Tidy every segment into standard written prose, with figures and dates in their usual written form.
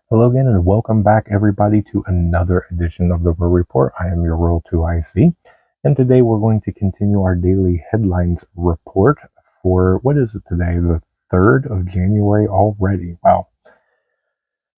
Hello again, and welcome back, everybody, to another edition of the World Report. I am your Roll 2IC, and today we're going to continue our daily headlines report for what is it today? The 3rd of January already. Wow.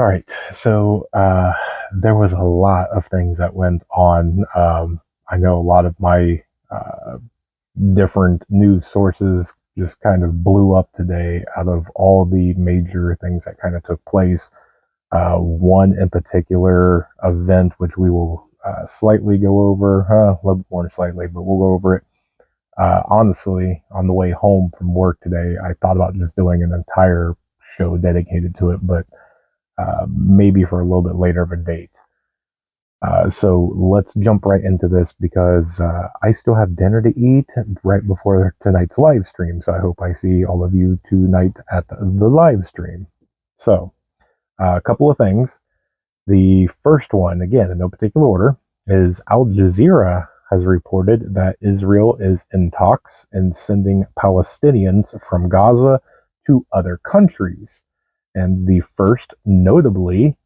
All right, so there was a lot of things that went on. I know a lot of my different news sources just kind of blew up today out of all the major things that kind of took place. One in particular event, which we will slightly go over, a little bit more slightly, but we'll go over it. Honestly, on the way home from work today, I thought about just doing an entire show dedicated to it, but maybe for a little bit later of a date. So let's jump right into this because I still have dinner to eat right before tonight's live stream. So I hope I see all of you tonight at the live stream. So, a couple of things. The first one, again, in no particular order, is Al Jazeera has reported that Israel is in talks in sending Palestinians from Gaza to other countries. And the first, notably,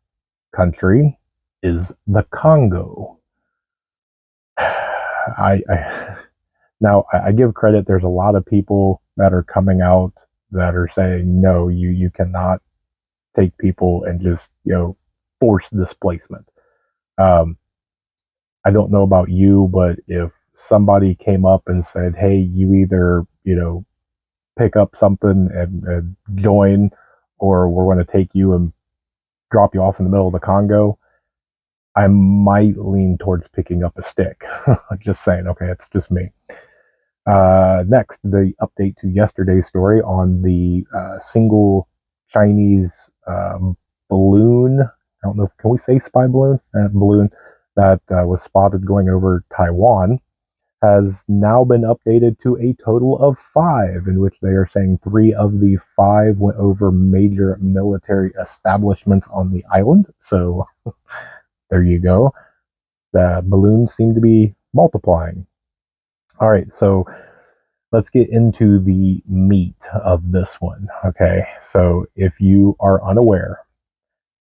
country is the Congo. I now I give credit. There's a lot of people that are coming out that are saying no, you cannot take people and just force displacement. Um, I don't know about you, but if somebody came up and said, "Hey, you either pick up something and join, or we're going to take you and drop you off in the middle of the Congo," I might lean towards picking up a stick. Just saying. Okay, it's just me. Next, the update to yesterday's story on the single Chinese balloon. I don't know. Can we say spy balloon? Balloon that was spotted going over Taiwan has now been updated to a total of 5, in which they are saying 3 of the 5 went over major military establishments on the island. So there you go. The balloons seem to be multiplying. All right, so let's get into the meat of this one. Okay, so if you are unaware,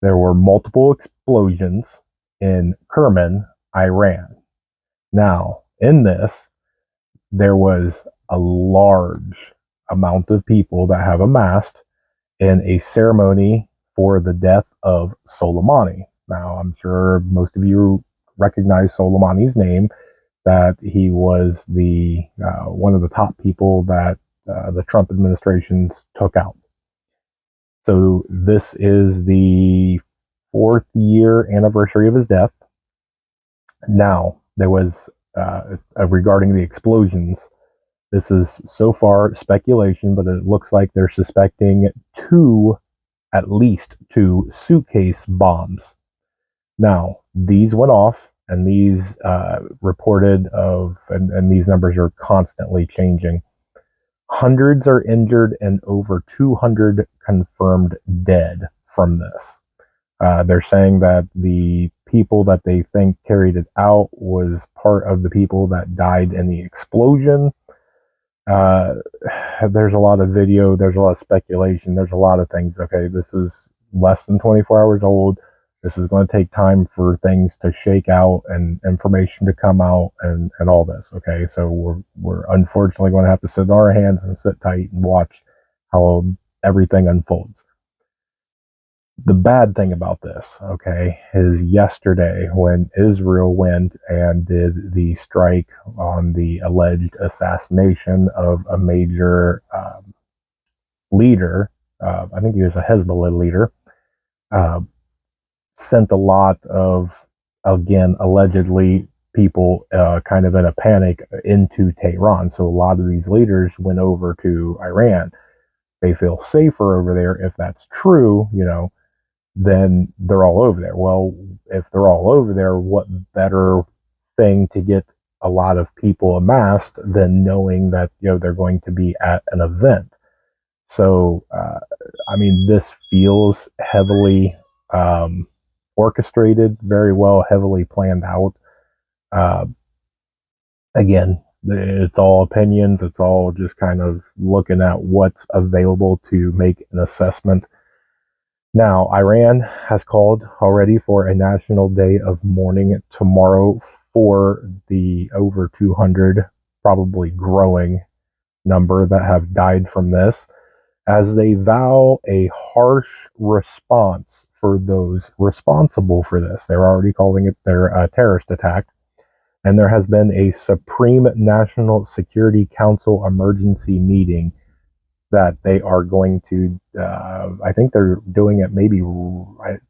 there were multiple explosions in Kerman, Iran. Now, in this, there was a large amount of people that have amassed in a ceremony for the death of Soleimani. Now, I'm sure most of you recognize Soleimani's name, that he was the one of the top people that the Trump administrations took out. So this is the 4th-year anniversary of his death. Now, there was regarding the explosions. This is so far speculation, but it looks like they're suspecting at least two suitcase bombs. Now, these went off, and these reported of, and these numbers are constantly changing. Hundreds are injured and over 200 confirmed dead from this. They're saying that the people that they think carried it out was part of the people that died in the explosion. Uh, there's a lot of video, there's a lot of speculation, there's a lot of things. Okay, this is less than 24 hours old. This is going to take time for things to shake out and information to come out and all this. Okay, so we're unfortunately going to have to sit on our hands and sit tight and watch how everything unfolds. The bad thing about this, okay, is yesterday when Israel went and did the strike on the alleged assassination of a major leader, I think he was a Hezbollah leader, uh, sent a lot of, again, allegedly people kind of in a panic into Tehran. So a lot of these leaders went over to Iran. They feel safer over there. If that's true, then they're all over there. Well, if they're all over there, what better thing to get a lot of people amassed than knowing that they're going to be at an event? So, I mean, this feels heavily orchestrated, very well, heavily planned out. Uh, Again, it's all opinions. It's all just kind of looking at what's available to make an assessment. Now, Iran has called already for a national day of mourning tomorrow for the over 200, probably growing number that have died from this, as they vow a harsh response for those responsible for this. They're already calling it their terrorist attack. And there has been a Supreme National Security Council emergency meeting that they are going to, I think they're doing it maybe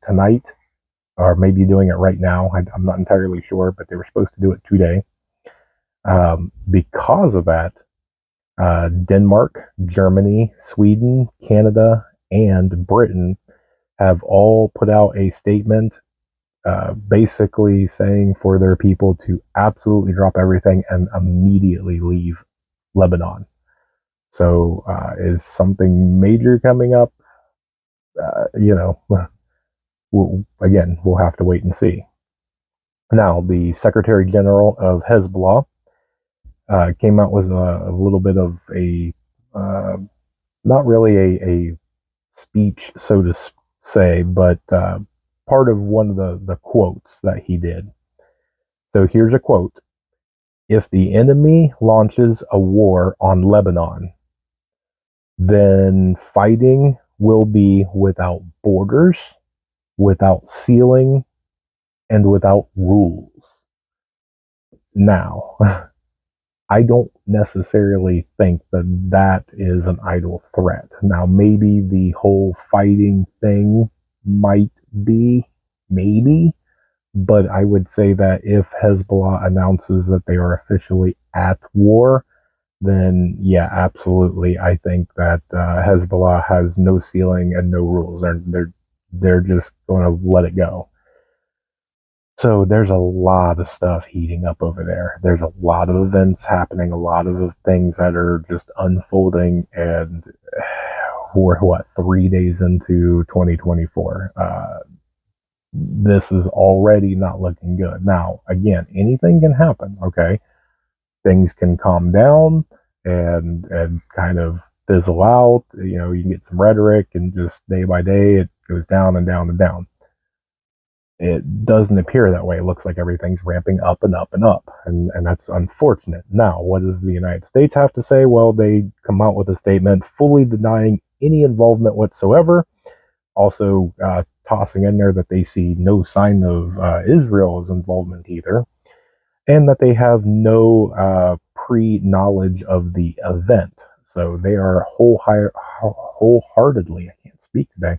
tonight or maybe doing it right now. I'm not entirely sure, but they were supposed to do it today. Because of that, Denmark, Germany, Sweden, Canada, and Britain have all put out a statement basically saying for their people to absolutely drop everything and immediately leave Lebanon. So, is something major coming up? You know, we'll have to wait and see. Now, the Secretary General of Hezbollah came out with a little bit of a, not really a speech, so to say, but part of one of the quotes that he did. So here's a quote. If the enemy launches a war on Lebanon, then fighting will be without borders, without ceiling, and without rules. Now, I don't necessarily think that that is an idle threat. Now, maybe the whole fighting thing might be, maybe, but I would say that if Hezbollah announces that they are officially at war, then yeah, absolutely. I think that Hezbollah has no ceiling and no rules. They're just going to let it go. So there's a lot of stuff heating up over there. There's a lot of events happening, a lot of things that are just unfolding, and we're what 3 days into 2024. This is already not looking good. Now, again, anything can happen. Okay, things can calm down and kind of fizzle out. You know, you can get some rhetoric, and just day by day, it goes down and down and down. It doesn't appear that way. It looks like everything's ramping up and up and up, and that's unfortunate. Now, what does the United States have to say? Well, they come out with a statement fully denying any involvement whatsoever, also tossing in there that they see no sign of Israel's involvement either, and that they have no pre-knowledge of the event. So they are wholeheartedly, I can't speak today,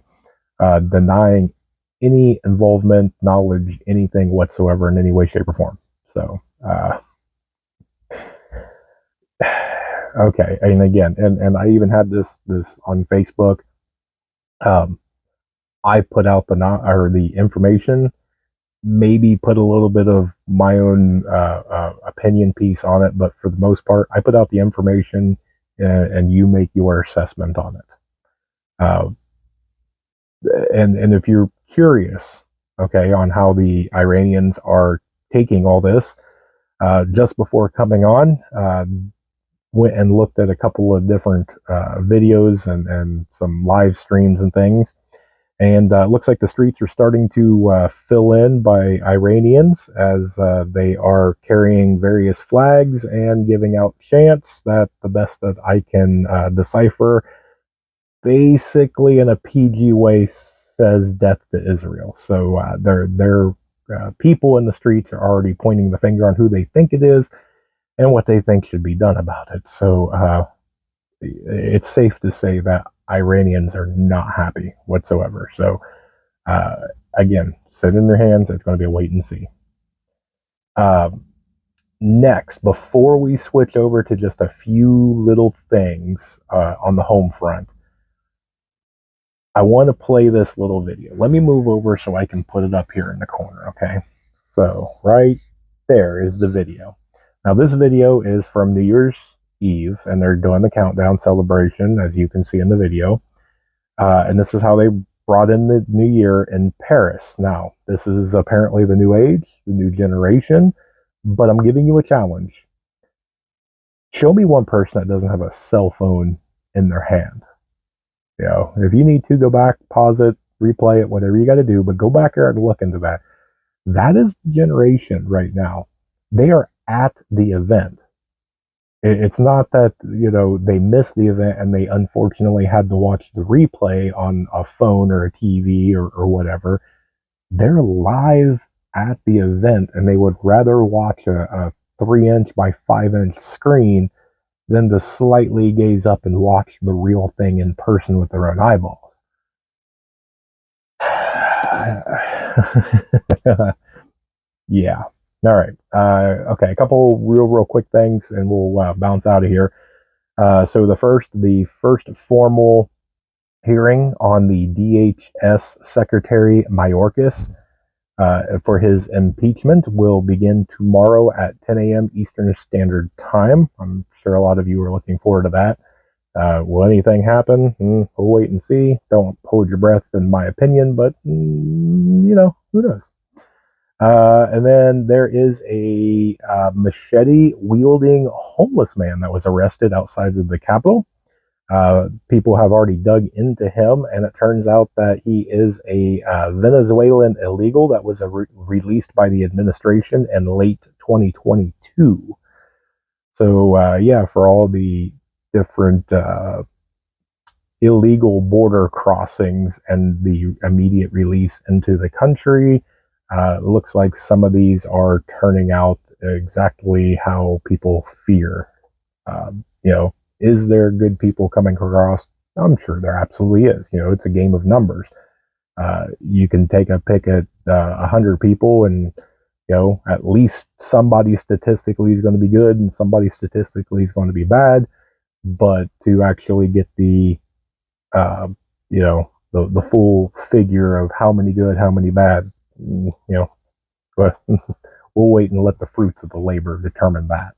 denying any involvement, knowledge, anything whatsoever in any way, shape, or form. So, okay, and again, and I even had this on Facebook. Um, I put out the information, maybe put a little bit of my own opinion piece on it, but for the most part, I put out the information, and you make your assessment on it. Uh, and if you're curious, okay, on how the Iranians are taking all this, just before coming on, went and looked at a couple of different videos and some live streams and things. And it looks like the streets are starting to fill in by Iranians as they are carrying various flags and giving out chants that, the best that I can decipher, basically in a PG way says death to Israel. So their people in the streets are already pointing the finger on who they think it is and what they think should be done about it. So it's safe to say that Iranians are not happy whatsoever. So uh, again, sit in their hands. It's going to be a wait and see. Next, before we switch over to just a few little things on the home front, I want to play this little video. Let me move over so I can put it up here in the corner, okay? So, right there is the video. Now, this video is from New Year's Eve, and they're doing the countdown celebration, as you can see in the video. And this is how they brought in the new year in Paris. Now, this is apparently the new age, the new generation, but I'm giving you a challenge. Show me one person that doesn't have a cell phone in their hand. You know, if you need to go back, pause it, replay it, whatever you got to do, but go back there and look into that. That is the generation right now. They are at the event. It's not that, they missed the event and they unfortunately had to watch the replay on a phone or a TV or whatever. They're live at the event, and they would rather watch a 3-inch by 5-inch screen than to slightly gaze up and watch the real thing in person with their own eyeballs. Yeah. All right. Okay. A couple real quick things, and we'll bounce out of here. So the first formal hearing on the DHS Secretary Mayorkas for his impeachment will begin tomorrow at 10 a.m. Eastern Standard Time. I'm sure a lot of you are looking forward to that. Will anything happen? We'll wait and see. Don't hold your breath, in my opinion, but who knows? And then there is a machete-wielding homeless man that was arrested outside of the Capitol. People have already dug into him, and it turns out that he is a Venezuelan illegal that was released by the administration in late 2022. So, for all the different illegal border crossings and the immediate release into the country, it looks like some of these are turning out exactly how people fear. Is there good people coming across? I'm sure there absolutely is. It's a game of numbers. You can take a pick at 100 people, and at least somebody statistically is going to be good, and somebody statistically is going to be bad. But to actually get the the full figure of how many good, how many bad, but we'll wait and let the fruits of the labor determine that.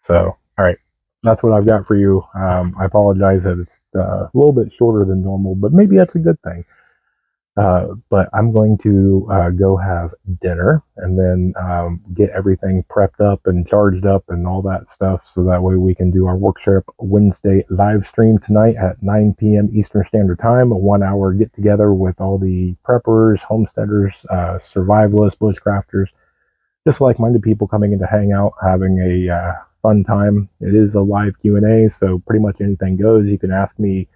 So, all right, that's what I've got for you. I apologize that it's a little bit shorter than normal, but maybe that's a good thing. But I'm going to go have dinner and then get everything prepped up and charged up and all that stuff, so that way we can do our Workshop Wednesday live stream tonight at 9 p.m. Eastern Standard Time, a 1-hour get together with all the preppers, homesteaders, survivalists, bushcrafters, just like-minded people coming in to hang out, having a fun time. It is a live Q&A, so pretty much anything goes. You can ask me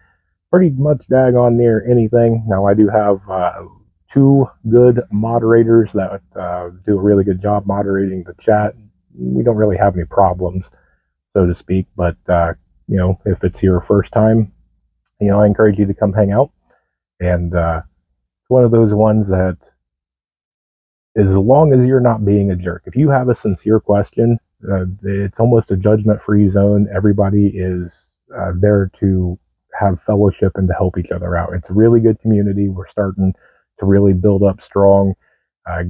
pretty much daggone near anything. Now, I do have 2 good moderators that do a really good job moderating the chat. We don't really have any problems, so to speak, but if it's your first time, I encourage you to come hang out. And it's one of those ones that, as long as you're not being a jerk, if you have a sincere question, it's almost a judgment-free zone. Everybody is there to have fellowship and to help each other out. It's a really good community. We're starting to really build up strong,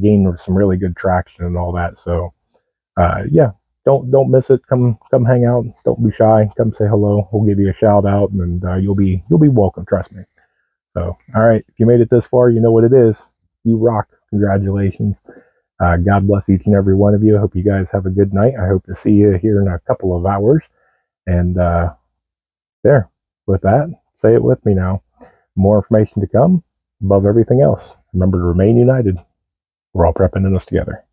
gain some really good traction and all that. So, don't miss it. Come hang out. Don't be shy. Come say hello. We'll give you a shout out, and you'll be welcome. Trust me. So, all right, if you made it this far, you know what it is. You rock. Congratulations. God bless each and every one of you. I hope you guys have a good night. I hope to see you here in a couple of hours. And there, with that, say it with me now. More information to come. Above everything else, remember to remain united. We're all prepping in this together.